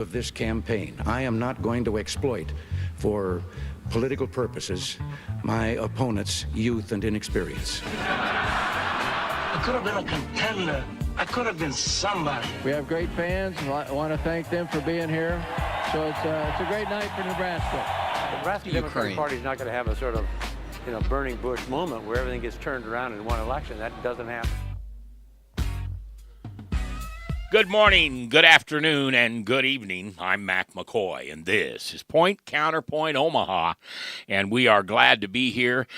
Of this campaign, I am not going to exploit for political purposes my opponent's youth and inexperience. I could have been a contender. I could have been somebody. We have great fans. I want to thank them for being here. So it's a great night for Nebraska. The Nebraska Democratic Party is not going to have a sort of, burning bush moment where everything gets turned around in one election. That doesn't happen. Good morning, good afternoon, and good evening. I'm Mac McKoy, and this is Counterpoint Omaha, and we are glad to be here.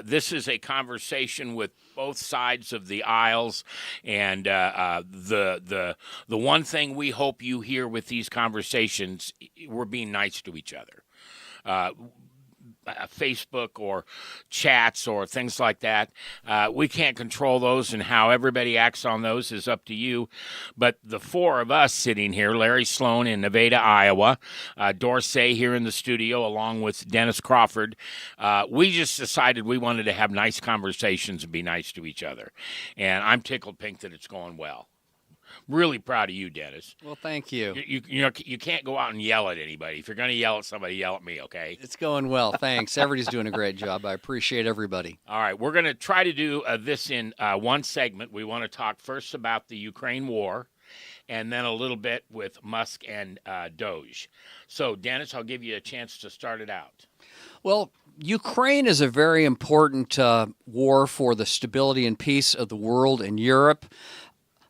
This is a conversation with both sides of the aisles, and the one thing we hope you hear with these conversations, we're being nice to each other. Facebook or chats or things like that. We can't control those, and how everybody acts on those is up to you. But the four of us sitting here, Larry Sloan in Nevada, Iowa, Dorsay here in the studio, along with Dennis Crawford, we just decided we wanted to have nice conversations and be nice to each other. And I'm tickled pink that it's going well. Really proud of you, Dennis. Well, thank you. You can't go out and yell at anybody. If you're going to yell at somebody, yell at me, okay? It's going well. Thanks. Everybody's doing a great job. I appreciate everybody. All right. We're going to try to do this in one segment. We want to talk first about the Ukraine war and then a little bit with Musk and Doge. So, Dennis, I'll give you a chance to start it out. Well, Ukraine is a very important war for the stability and peace of the world and Europe.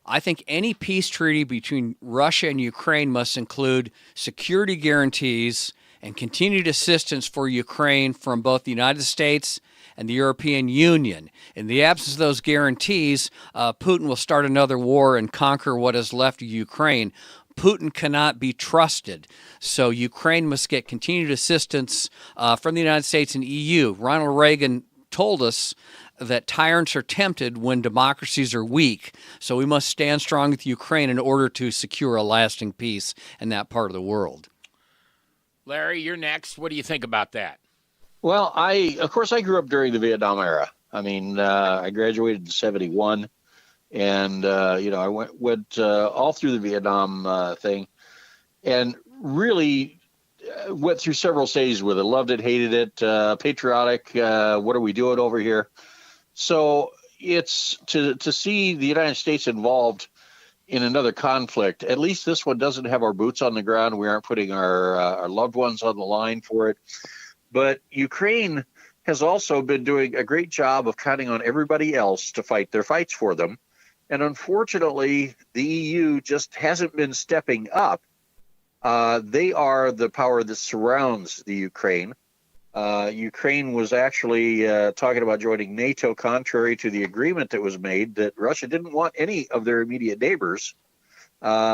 I think any peace treaty between Russia and Ukraine must include security guarantees and continued assistance for Ukraine from both the United States and the European Union. In the absence of those guarantees, Putin will start another war and conquer what is left of Ukraine. Putin cannot be trusted, so Ukraine must get continued assistance from the United States and EU. Ronald Reagan told us that tyrants are tempted when democracies are weak. So we must stand strong with Ukraine in order to secure a lasting peace in that part of the world. Larry, you're next. What do you think about that? Well, I grew up during the Vietnam era. I mean, I graduated in 1971, and, I went all through the Vietnam thing and really went through several stages with it. Loved it, hated it, patriotic. What are we doing over here? So it's to see the United States involved in another conflict. At least this one doesn't have our boots on the ground. We aren't putting our loved ones on the line for it. But Ukraine has also been doing a great job of counting on everybody else to fight their fights for them. And unfortunately, the EU just hasn't been stepping up. They are the power that surrounds the Ukraine. Ukraine was actually talking about joining NATO, contrary to the agreement that was made that Russia didn't want any of their immediate neighbors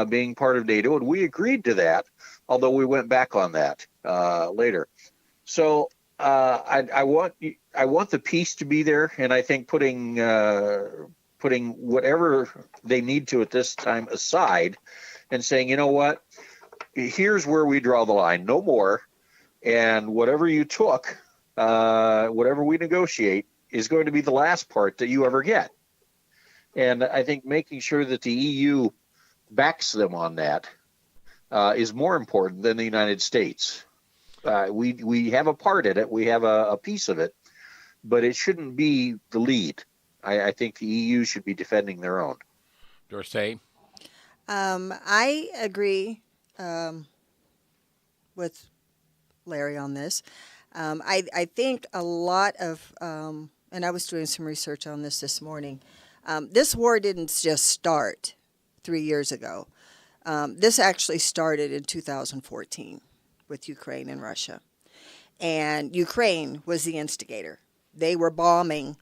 being part of NATO, and we agreed to that, although we went back on that later. So I want the peace to be there, and I think putting whatever they need to at this time aside and saying, you know what, here's where we draw the line, no more. And whatever you took, whatever we negotiate, is going to be the last part that you ever get. And I think making sure that the EU backs them on that is more important than the United States. We have a part in it. We have a piece of it, but it shouldn't be the lead. I think the EU should be defending their own. Dorsay? I agree with Larry on this. I think a lot of, and I was doing some research on this morning, this war didn't just start 3 years ago. This actually started in 2014 with Ukraine and Russia. And Ukraine was the instigator. They were bombing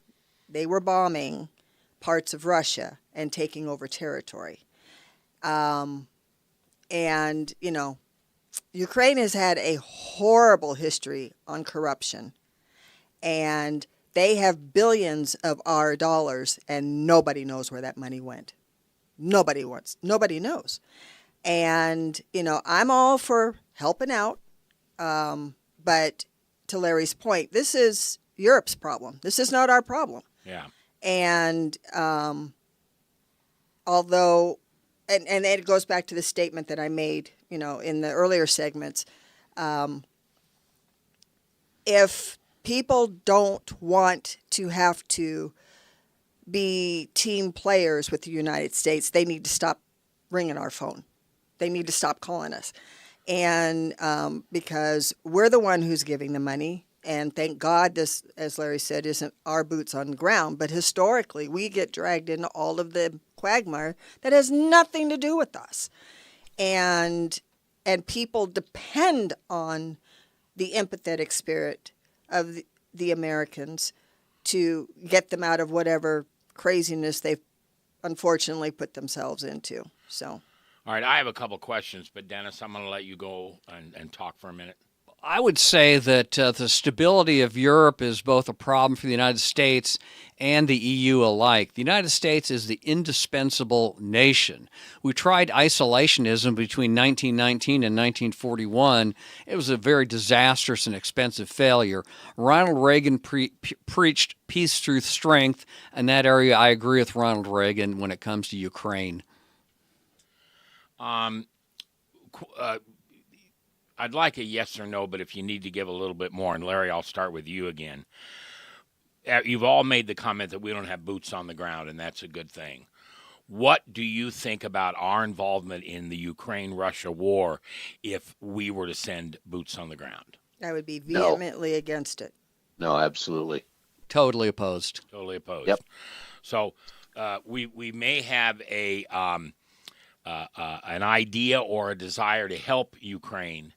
parts of Russia and taking over territory. And, Ukraine has had a horrible history on corruption, and they have billions of our dollars, and nobody knows where that money went. Nobody knows. And, I'm all for helping out, but to Larry's point, this is Europe's problem. This is not our problem. Yeah. And although, and it goes back to the statement that I made in the earlier segments, if people don't want to have to be team players with the United States, they need to stop ringing our phone. They need to stop calling us. And because we're the one who's giving the money. And thank God this, as Larry said, isn't our boots on the ground. But historically, we get dragged into all of the quagmire that has nothing to do with us. And people depend on the empathetic spirit of the Americans to get them out of whatever craziness they've unfortunately put themselves into. So, all right, I have a couple questions, but Dennis, I'm going to let you go and talk for a minute. I would say that the stability of Europe is both a problem for the United States and the EU alike. The United States is the indispensable nation. We tried isolationism between 1919 and 1941. It was a very disastrous and expensive failure. Ronald Reagan preached peace through strength. In that area, I agree with Ronald Reagan when it comes to Ukraine. I'd like a yes or no, but if you need to give a little bit more, and Larry, I'll start with you again. You've all made the comment that we don't have boots on the ground, and that's a good thing. What do you think about our involvement in the Ukraine-Russia war if we were to send boots on the ground? I would be vehemently against it. No, absolutely. Totally opposed. Totally opposed. Yep. So we may have an idea or a desire to help Ukraine,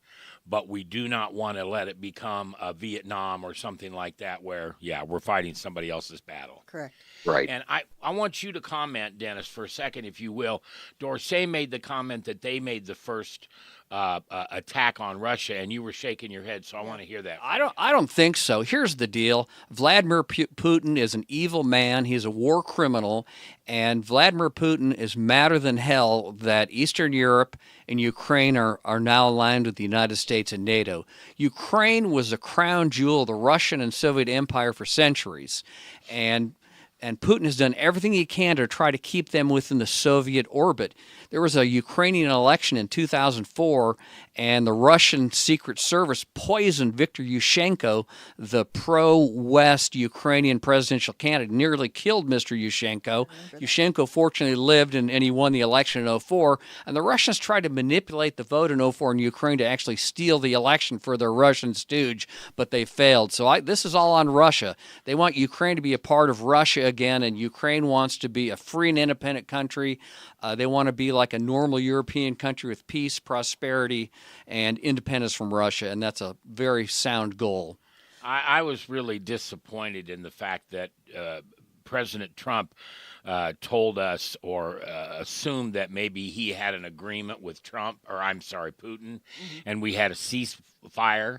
but we do not want to let it become a Vietnam or something like that where, we're fighting somebody else's battle. Correct. Right. And I want you to comment, Dennis, for a second, if you will. Dorsay made the comment that they made the first attack on Russia, and you were shaking your head, so I want to hear that. I don't think so. Here's the deal. Vladimir Putin is an evil man. He's a war criminal, and Vladimir Putin is madder than hell that Eastern Europe and Ukraine are now aligned with the United States and NATO. Ukraine was a crown jewel of the Russian and Soviet Empire for centuries, and Putin has done everything he can to try to keep them within the Soviet orbit. There was a Ukrainian election in 2004, and the Russian Secret Service poisoned Viktor Yushchenko, the pro-West Ukrainian presidential candidate, nearly killed Mr. Yushchenko. Yushchenko fortunately lived, and he won the election in 2004, and the Russians tried to manipulate the vote in 2004 in Ukraine to actually steal the election for their Russian stooge, but they failed. So this is all on Russia. They want Ukraine to be a part of Russia again, and Ukraine wants to be a free and independent country. They want to be like a normal European country with peace, prosperity, and independence from Russia, and that's a very sound goal. I was really disappointed in the fact that President Trump told us or assumed that maybe he had an agreement with Putin, and we had a ceasefire,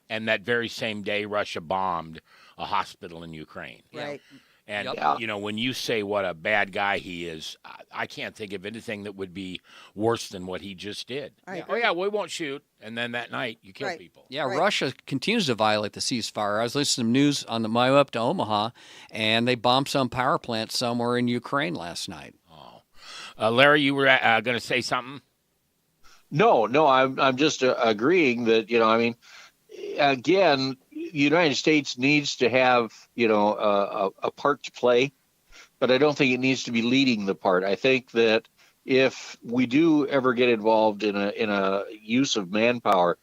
and that very same day Russia bombed a hospital in Ukraine. Right. And, Yep. When you say what a bad guy he is, I can't think of anything that would be worse than what he just did. We won't shoot. And then that night, you kill people. Yeah, Russia continues to violate the ceasefire. I was listening to news on my way up to Omaha, and they bombed some power plant somewhere in Ukraine last night. Oh. Larry, you were going to say something? No, I'm just agreeing that, again, the United States needs to have, a part to play, but I don't think it needs to be leading the part. I think that if we do ever get involved in a use of manpower,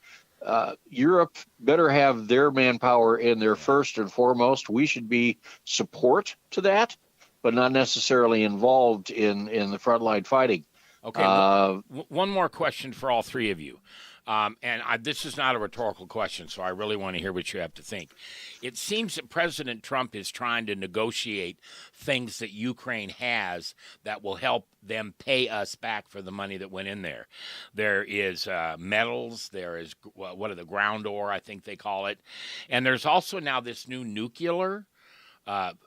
Europe better have their manpower in there first and foremost. We should be support to that, but not necessarily involved in the frontline fighting. Okay. One more question for all three of you. This is not a rhetorical question, so I really want to hear what you have to think. It seems that President Trump is trying to negotiate things that Ukraine has that will help them pay us back for the money that went in there. There is metals. There is, the ground ore, I think they call it. And there's also now this new nuclear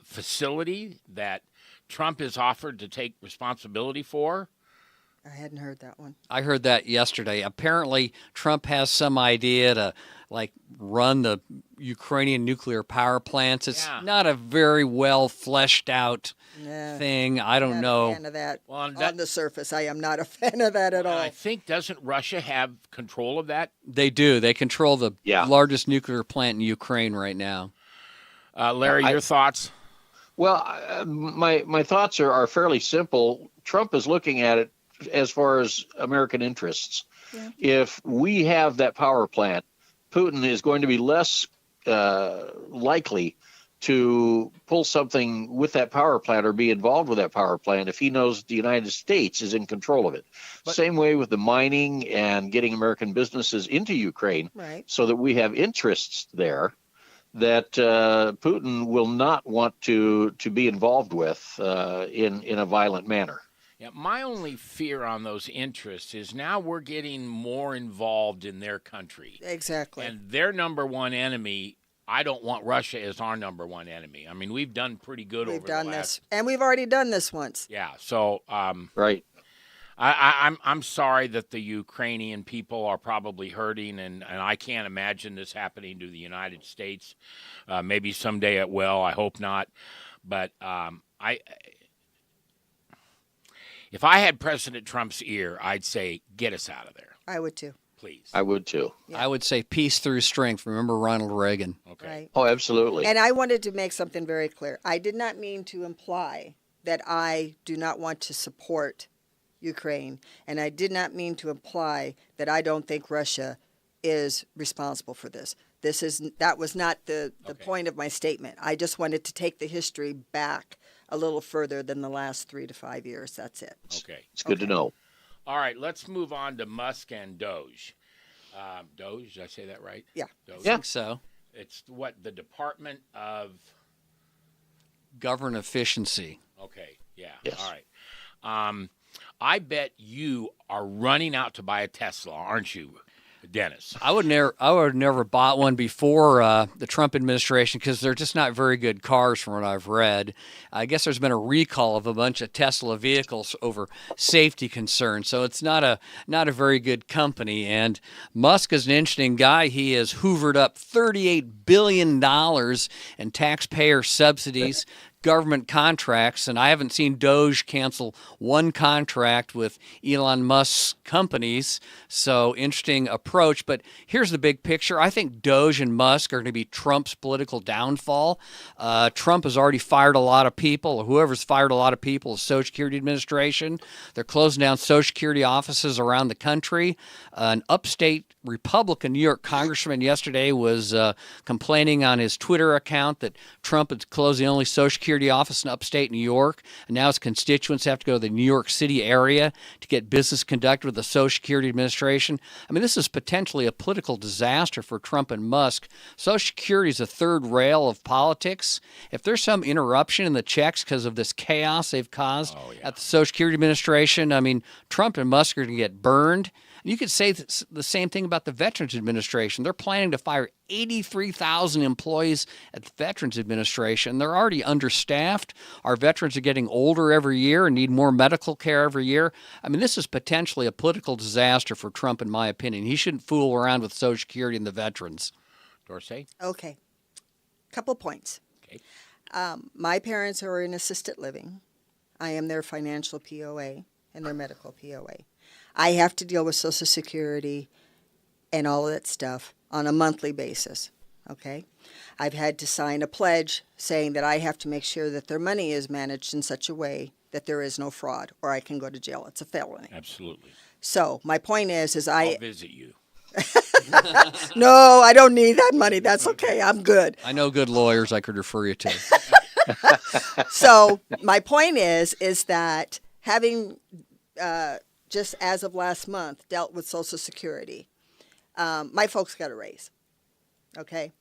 facility that Trump has offered to take responsibility for. I hadn't heard that one. I heard that yesterday. Apparently, Trump has some idea to like run the Ukrainian nuclear power plants. It's Yeah. not a very well fleshed out thing. I don't know. Not a fan of that. Well, On the surface, I am not a fan of that at all. I think, doesn't Russia have control of that? They do. They control the Yeah. largest nuclear plant in Ukraine right now. Larry, your thoughts? Well, my thoughts are fairly simple. Trump is looking at it as far as American interests. Yeah. If we have that power plant, Putin is going to be less likely to pull something with that power plant or be involved with that power plant if he knows the United States is in control of it. Same way with the mining and getting American businesses into Ukraine, Right. so that we have interests there that Putin will not want to be involved with in a violent manner. Yeah, my only fear on those interests is now we're getting more involved in their country. Exactly. And their number one enemy, I don't want Russia as our number one enemy. I mean, we've done pretty good We've over done the last. this, and we've already done this once. Yeah, so Right. I'm sorry that the Ukrainian people are probably hurting, and I can't imagine this happening to the United States. Maybe someday it will. I hope not. But if I had President Trump's ear, I'd say, get us out of there, I would too. please. I would too. Yeah. I would say peace through strength. Remember Ronald Reagan. Okay. Right. Oh, absolutely. And I wanted to make something very clear. I did not mean to imply that I do not want to support Ukraine, and I did not mean to imply that I don't think Russia is responsible for this. That was not the Okay. point of my statement. I just wanted to take the history back a little further than the last 3 to 5 years. That's it. Okay. It's good to know. All right, let's move on to Musk and Doge. Doge, did I say that right? Yeah. Doge. I think so. It's what, the Department of... Government efficiency. Okay, yeah. Yes. All right. I bet you are running out to buy a Tesla, aren't you, Dennis? I would never bought one before the Trump administration because they're just not very good cars from what I've read. I guess there's been a recall of a bunch of Tesla vehicles over safety concerns, so it's not a very good company. And Musk is an interesting guy. He has hoovered up $38 billion in taxpayer subsidies, government contracts, and I haven't seen Doge cancel one contract with Elon Musk's companies. So interesting approach. But here's the big picture. I think Doge and Musk are going to be Trump's political downfall. Trump has already fired a lot of people, or whoever's fired a lot of people, the Social Security Administration. They're closing down Social Security offices around the country. An upstate Republican New York congressman yesterday was complaining on his Twitter account that Trump had closed the only Social Security office in upstate New York, and now his constituents have to go to the New York City area to get business conducted with the Social Security Administration. I mean, this is potentially a political disaster for Trump and Musk. Social Security is a third rail of politics. If there's some interruption in the checks because of this chaos they've caused at the Social Security Administration, I mean, Trump and Musk are going to get burned. You could say the same thing about the Veterans Administration. They're planning to fire 83,000 employees at the Veterans Administration. They're already understaffed. Our veterans are getting older every year and need more medical care every year. I mean, this is potentially a political disaster for Trump, in my opinion. He shouldn't fool around with Social Security and the veterans. Dorsay? Okay. Couple points. Okay. My parents are in assisted living. I am their financial POA and their medical POA. I have to deal with Social Security and all of that stuff on a monthly basis, okay? I've had to sign a pledge saying that I have to make sure that their money is managed in such a way that there is no fraud or I can go to jail. It's a felony. Absolutely. So my point is I'll visit you. No, I don't need that money. That's okay. I'm good. I know good lawyers I could refer you to. So my point is that having just as of last month dealt with Social Security, my folks got a raise, okay?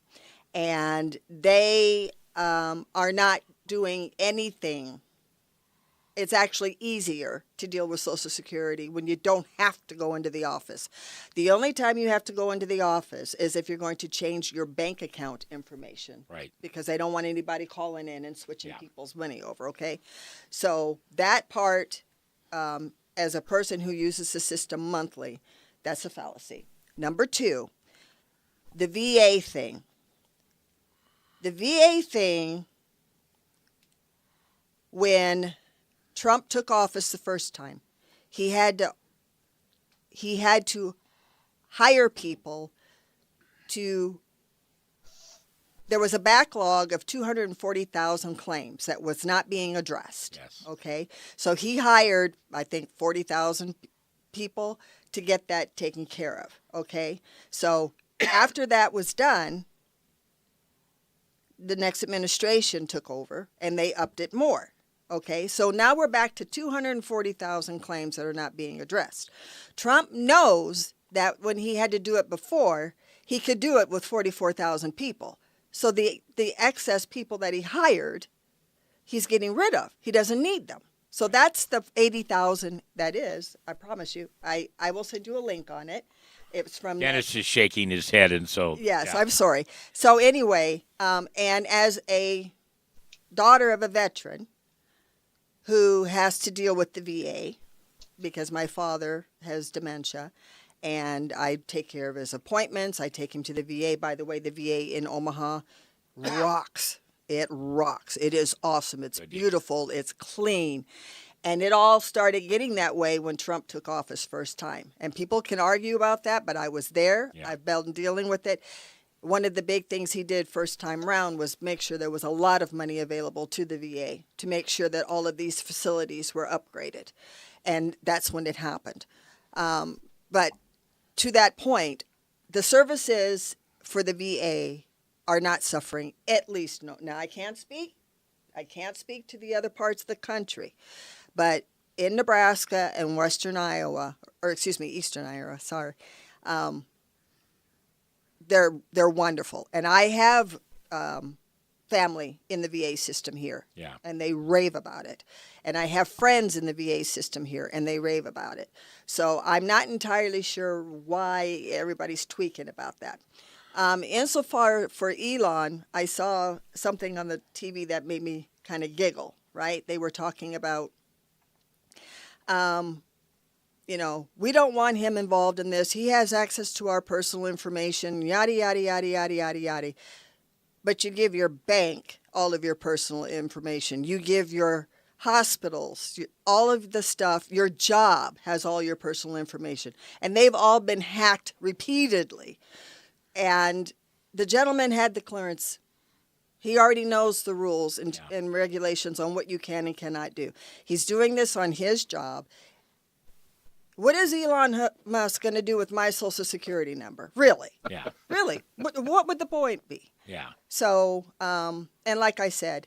And they are not doing anything. It's actually easier to deal with Social Security when you don't have to go into the office. The only time you have to go into the office is if you're going to change your bank account information. Right. Because they don't want anybody calling in and switching people's money over, okay? So that part, as a person who uses the system monthly, that's a fallacy. Number two, the VA thing. The VA thing, when Trump took office the first time, he had to hire people to. There was a backlog of 240,000 claims that was not being addressed. Yes. Okay, so he hired, I think, 40,000 people to get that taken care of. Okay, so after that was done, the next administration took over and they upped it more. Okay, so now we're back to 240,000 claims that are not being addressed. Trump knows that when he had to do it before, he could do it with 44,000 people. So the excess people that he hired, he's getting rid of. He doesn't need them. So that's the 80,000 that is. I promise you. I will send you a link on it. It's from Dennis is shaking his head, and so yes, yeah. I'm sorry. So anyway, and as a daughter of a veteran who has to deal with the VA because my father has dementia, and I take care of his appointments. I take him to the VA. By the way, the VA in Omaha rocks. It rocks. It is awesome. It's beautiful. It's clean. And it all started getting that way when Trump took office first time. And people can argue about that, but I was there. Yeah. I've been dealing with it. One of the big things he did first time round was make sure there was a lot of money available to the VA to make sure that all of these facilities were upgraded. And that's when it happened. But to that point, the services for the VA are not suffering, at least no. Now, I can't speak to the other parts of the country, but in Nebraska and Eastern Iowa, sorry, they're wonderful. And I have family in the VA system here, Yeah. and they rave about it. And I have friends in the VA system here, and they rave about it. So I'm not entirely sure why everybody's tweaking about that. Insofar for Elon, I saw something on the TV that made me kind of giggle, right? They were talking about, we don't want him involved in this. He has access to our personal information, yada, yada, yada, yada, yada, yada. But you give your bank all of your personal information. You give your hospitals, all of the stuff. Your job has all your personal information. And they've all been hacked repeatedly. And the gentleman had the clearance. He already knows the rules and regulations on what you can and cannot do. He's doing this on his job. What is Elon Musk going to do with my Social Security number? Really? Yeah. Really? What would the point be? Yeah. So, and like I said,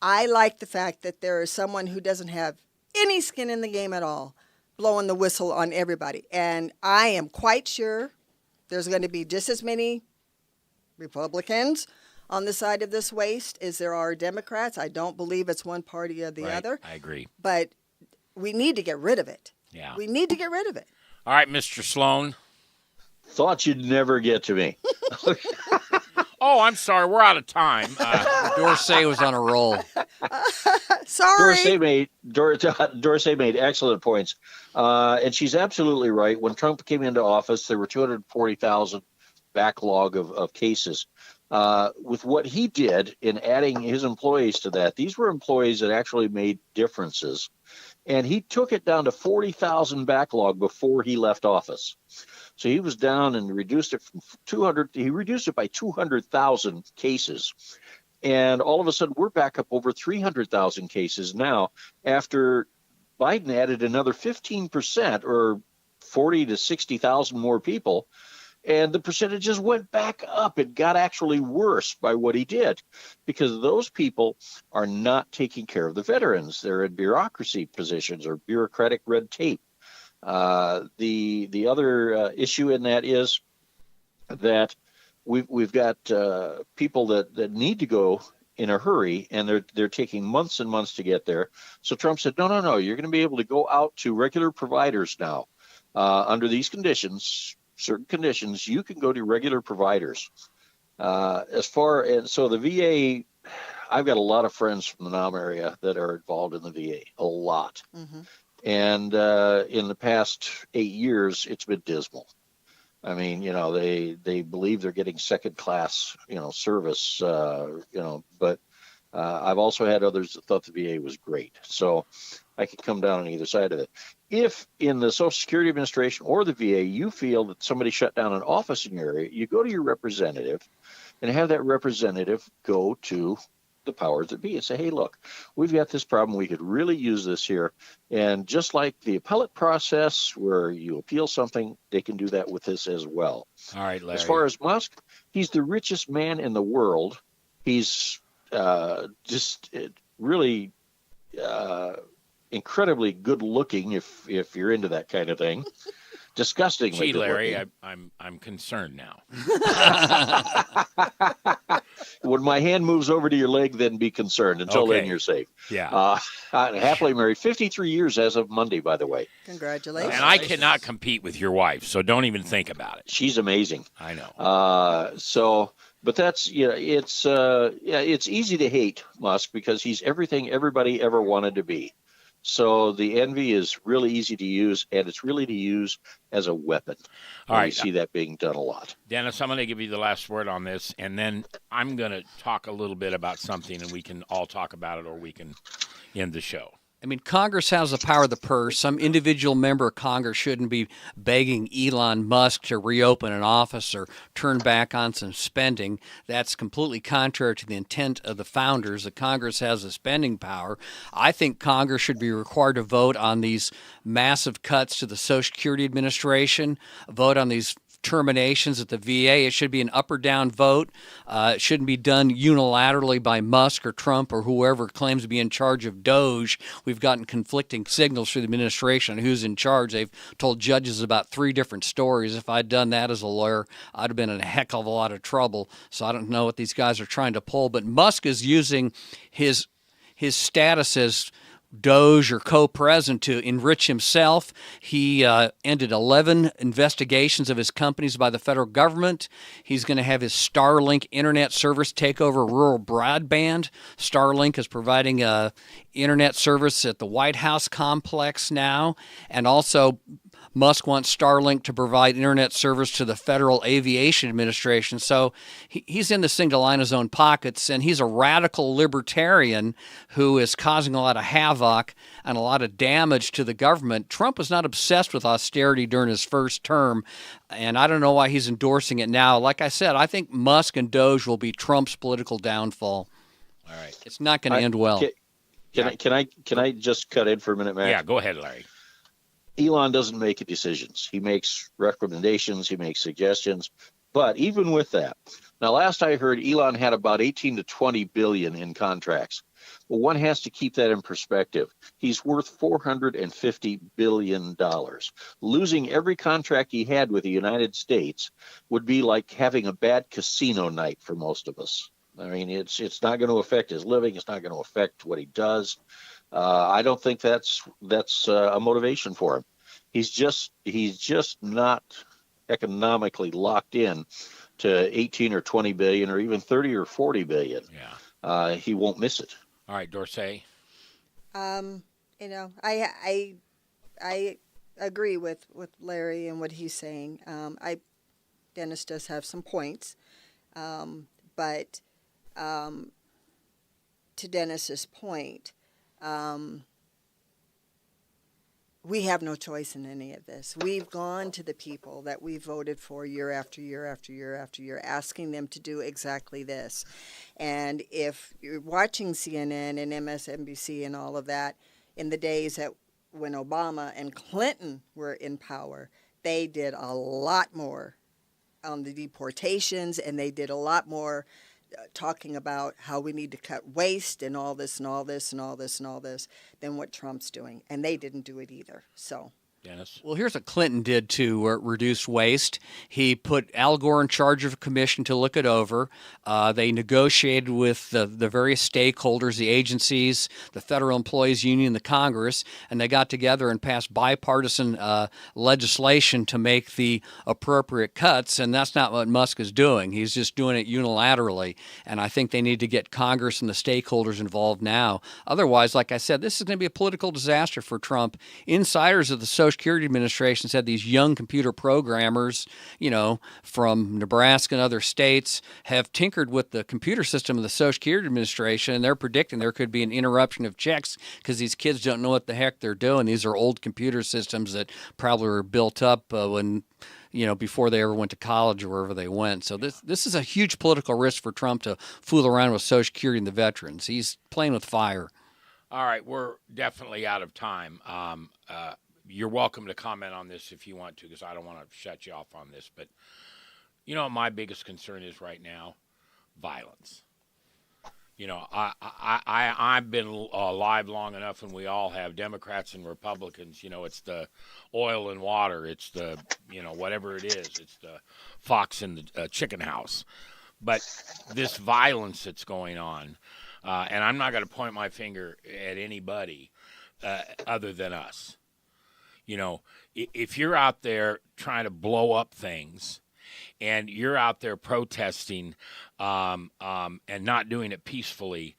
I like the fact that there is someone who doesn't have any skin in the game at all blowing the whistle on everybody. And I am quite sure there's going to be just as many Republicans on the side of this waste as there are Democrats. I don't believe it's one party or the other. I agree. But we need to get rid of it. Yeah. We need to get rid of it. All right, Mr. Sloan. Thought you'd never get to me. Oh, I'm sorry. We're out of time. Dorsay was on a roll. Sorry. Dorsay made excellent points. And she's absolutely right. When Trump came into office, there were 240,000 backlog of cases. With what he did in adding his employees to that, these were employees that actually made differences. And he took it down to 40,000 backlog before he left office. So he was down and reduced it from 200. He reduced it by 200,000 cases. And all of a sudden, we're back up over 300,000 cases now after Biden added another 15% or 40 to 60,000 more people. And the percentages went back up. It got actually worse by what he did because those people are not taking care of the veterans. They're in bureaucracy positions or bureaucratic red tape. The other issue in that is that we've got people that need to go in a hurry, and they're taking months and months to get there. So Trump said, no, you're going to be able to go out to regular providers now under these conditions. Certain conditions, you can go to regular providers. So the VA, I've got a lot of friends from the Nam area that are involved in the VA, a lot. Mm-hmm. And in the past 8 years, it's been dismal. I mean, they believe they're getting second class, service, but I've also had others that thought the VA was great. So I could come down on either side of it. If in the Social Security Administration or the VA, you feel that somebody shut down an office in your area, you go to your representative and have that representative go to the powers that be and say, hey, look, we've got this problem. We could really use this here. And just like the appellate process where you appeal something, they can do that with this as well. All right, Larry. As far as Musk, he's the richest man in the world. He's just really incredibly good looking if you're into that kind of thing. Disgustingly Gee, Larry, good I'm concerned now. When my hand moves over to your leg, then be concerned. Until then, you're safe. Yeah. Happily married, 53 years as of Monday, by the way. Congratulations. And I cannot compete with your wife, so don't even think about it. She's amazing. I know. But that's it's easy to hate Musk because he's everything everybody ever wanted to be. So the envy is really easy to use, and it's really to use as a weapon. All right. You see that being done a lot. Dennis, I'm going to give you the last word on this, and then I'm going to talk a little bit about something, and we can all talk about it, or we can end the show. I mean, Congress has the power of the purse. Some individual member of Congress shouldn't be begging Elon Musk to reopen an office or turn back on some spending. That's completely contrary to the intent of the founders. The Congress has the spending power. I think Congress should be required to vote on these massive cuts to the Social Security Administration, vote on these terminations at the VA. It should be an up or down vote. It shouldn't be done unilaterally by Musk or Trump or whoever claims to be in charge of Doge. We've gotten conflicting signals through the administration on who's in charge. They've told judges about 3 different stories. If I'd done that as a lawyer, I'd have been in a heck of a lot of trouble. So I don't know what these guys are trying to pull. But Musk is using his status as Doge or co-president to enrich himself. He ended 11 investigations of his companies by the federal government. He's going to have his Starlink internet service take over rural broadband. Starlink is providing internet service at the White House complex now, and also Musk wants Starlink to provide internet service to the Federal Aviation Administration. So he's in this thing to line his own pockets, and he's a radical libertarian who is causing a lot of havoc and a lot of damage to the government. Trump was not obsessed with austerity during his first term, and I don't know why he's endorsing it now. Like I said, I think Musk and Doge will be Trump's political downfall. All right. It's not going to end well. Can I just cut in for a minute, Matt? Yeah, go ahead, Larry. Elon doesn't make decisions. He makes recommendations. He makes suggestions. But even with that, now last I heard, Elon had about 18 to 20 billion in contracts. Well, one has to keep that in perspective. He's worth $450 billion. Losing every contract he had with the United States would be like having a bad casino night for most of us. I mean, it's not going to affect his living. It's not going to affect what he does. I don't think that's a motivation for him. He's just not economically locked in to 18 or 20 billion or even 30 or 40 billion. Yeah. He won't miss it. All right, Dorsay. I agree with Larry and what he's saying. Dennis does have some points, but to Dennis's point, we have no choice in any of this. We've gone to the people that we voted for year after year after year after year, asking them to do exactly this. And if you're watching CNN and MSNBC and all of that, in the days that when Obama and Clinton were in power, they did a lot more on the deportations, and they did a lot more talking about how we need to cut waste and all this and all this and all this and all this than what Trump's doing. And they didn't do it either. So, Dennis. Well, here's what Clinton did to reduce waste. He put Al Gore in charge of a commission to look it over. They negotiated with the various stakeholders, the agencies, the Federal Employees Union, the Congress, and they got together and passed bipartisan legislation to make the appropriate cuts, and that's not what Musk is doing. He's just doing it unilaterally, and I think they need to get Congress and the stakeholders involved now. Otherwise, like I said, this is going to be a political disaster for Trump. Insiders of the Social Security Administration said these young computer programmers, from Nebraska and other states have tinkered with the computer system of the Social Security Administration, and they're predicting there could be an interruption of checks because these kids don't know what the heck they're doing. These are old computer systems that probably were built up when before they ever went to college or wherever they went. So this is a huge political risk for Trump to fool around with Social Security and the veterans. He's playing with fire. All right, we're definitely out of time. You're welcome to comment on this if you want to, because I don't want to shut you off on this. But what my biggest concern is right now? Violence. I've been alive long enough, and we all have, Democrats and Republicans. It's the oil and water. It's the, whatever it is. It's the fox in the chicken house. But this violence that's going on, and I'm not going to point my finger at anybody other than us. If you're out there trying to blow up things, and you're out there protesting and not doing it peacefully,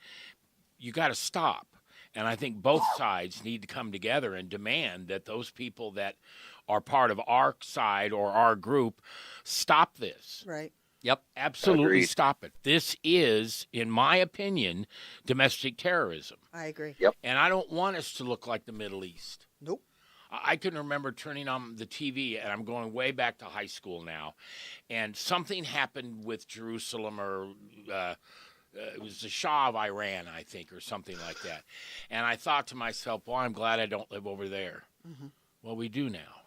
you got to stop. And I think both sides need to come together and demand that those people that are part of our side or our group stop this. Right. Yep. Absolutely. Agreed. Stop it. This is, in my opinion, domestic terrorism. I agree. Yep. And I don't want us to look like the Middle East. Nope. I can remember turning on the TV, and I'm going way back to high school now, and something happened with Jerusalem, or it was the Shah of Iran, I think, or something like that. And I thought to myself, well, I'm glad I don't live over there. Mm-hmm. Well, we do now.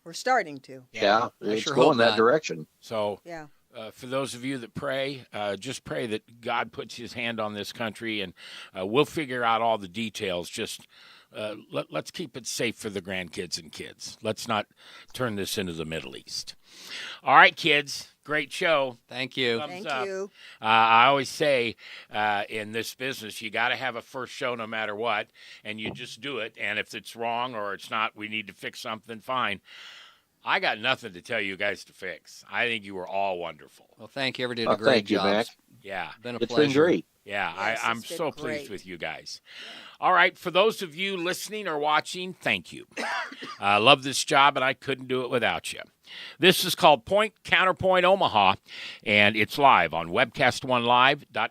We're starting to. Yeah, it's going that direction. So yeah. For those of you that pray, just pray that God puts his hand on this country, and we'll figure out all the details. Just let's keep it safe for the grandkids and kids. Let's not turn this into the Middle East. All right, kids. Great show. Thank you. Thumbs Thank up. you. I always say in this business, you got to have a first show no matter what, and you just do it. And if it's wrong or it's not, we need to fix something, fine. I got nothing to tell you guys to fix. I think you were all wonderful. Well, thank you. Everybody did a great job. Thank you, Mac. Yeah. Been a It's pleasure. been great. Yeah, Yes, I'm it's been so great. pleased with you guys. All right, for those of you listening or watching, thank you. I love this job, and I couldn't do it without you. This is called Counterpoint Omaha, and it's live on webcast1live.com.